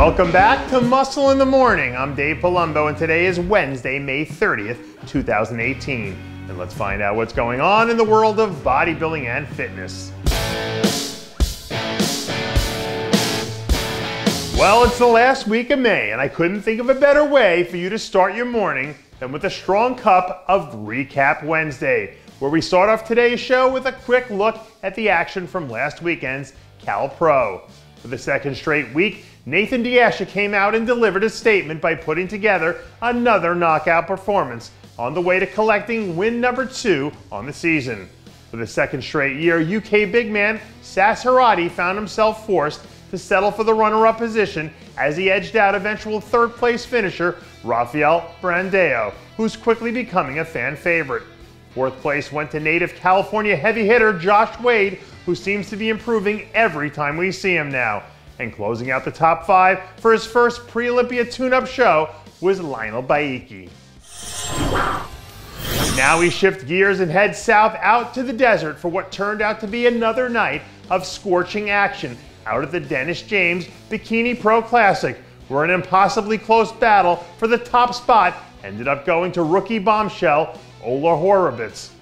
Welcome back to Muscle in the Morning. I'm Dave Palumbo, and today is Wednesday, May 30th, 2018. And let's find out what's going on in the world of bodybuilding and fitness. Well, it's the last week of May, and I couldn't think of a better way for you to start your morning than with a strong cup of Recap Wednesday, where we start off today's show with a quick look at the action from last weekend's CalPro. For the second straight week, Nathan Diasha came out and delivered a statement by putting together another knockout performance on the way to collecting win number 2 on the season. For the second straight year, UK big man Sas Harati found himself forced to settle for the runner-up position as he edged out eventual third-place finisher Rafael Brandao, who's quickly becoming a fan favorite. Fourth place went to native California heavy hitter Josh Wade, who seems to be improving every time we see him now. And closing out the top 5 for his first pre-Olympia tune-up show was Lionel Baiki. Now we shift gears and head south out to the desert for what turned out to be another night of scorching action out at the Dennis James Bikini Pro Classic, where an impossibly close battle for the top spot ended up going to rookie bombshell Ola Horowitz.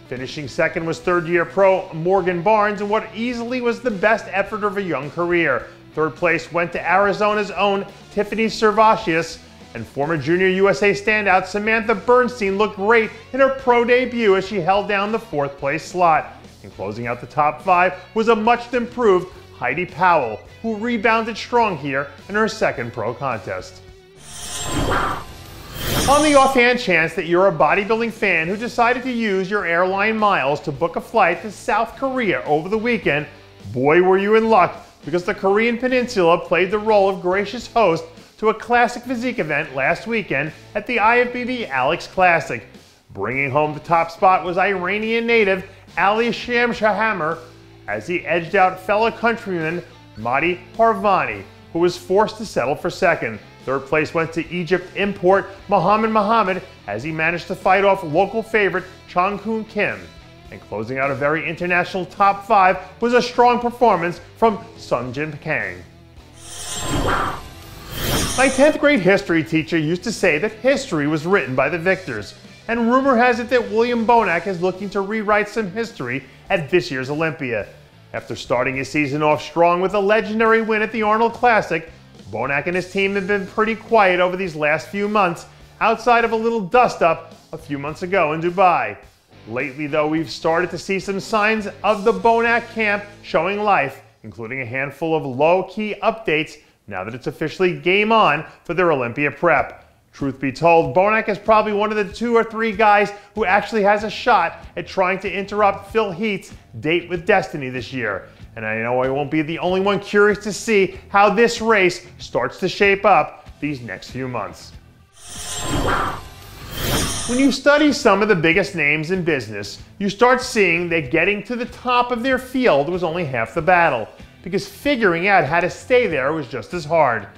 Finishing second was third-year pro Morgan Barnes in what easily was the best effort of a young career. Third place went to Arizona's own Tiffany Servatius, and former Junior USA standout Samantha Bernstein looked great in her pro debut as she held down the fourth place slot. And closing out the top 5 was a much improved Heidi Powell, who rebounded strong here in her second pro contest. On the offhand chance that you're a bodybuilding fan who decided to use your airline miles to book a flight to South Korea over the weekend, boy were you in luck, because the Korean Peninsula played the role of gracious host to a classic physique event last weekend at the IFBB Alex Classic. Bringing home the top spot was Iranian native Ali Shamshahammer as he edged out fellow countryman Mahdi Parvani, who was forced to settle for second. Third place went to Egypt import Mohammed as he managed to fight off local favorite Chong-Kun Kim. And closing out a very international top 5 was a strong performance from Sun Jin Kang. My 10th grade history teacher used to say that history was written by the victors, and rumor has it that William Bonac is looking to rewrite some history at this year's Olympia. After starting his season off strong with a legendary win at the Arnold Classic, Bonac and his team have been pretty quiet over these last few months, outside of a little dust-up a few months ago in Dubai. Lately, though, we've started to see some signs of the Bonac camp showing life, including a handful of low-key updates now that it's officially game on for their Olympia prep. Truth be told, Bonac is probably one of the 2 or 3 guys who actually has a shot at trying to interrupt Phil Heath's date with Destiny this year. And I know I won't be the only one curious to see how this race starts to shape up these next few months. When you study some of the biggest names in business, you start seeing that getting to the top of their field was only half the battle, because figuring out how to stay there was just as hard.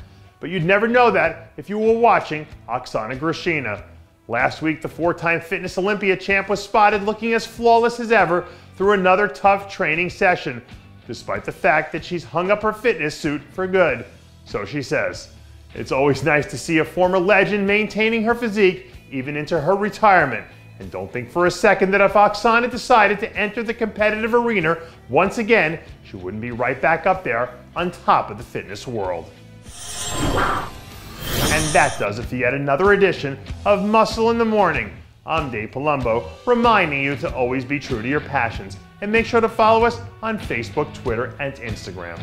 But you'd never know that if you were watching Oksana. Last week, the 4-time Fitness Olympia champ was spotted looking as flawless as ever through another tough training session, despite the fact that she's hung up her fitness suit for good. So she says. It's always nice to see a former legend maintaining her physique even into her retirement. And don't think for a second that if Oksana decided to enter the competitive arena once again, she wouldn't be right back up there on top of the fitness world. And that does it for yet another edition of Muscle in the Morning. I'm Dave Palumbo, reminding you to always be true to your passions, and make sure to follow us on Facebook, Twitter, and Instagram.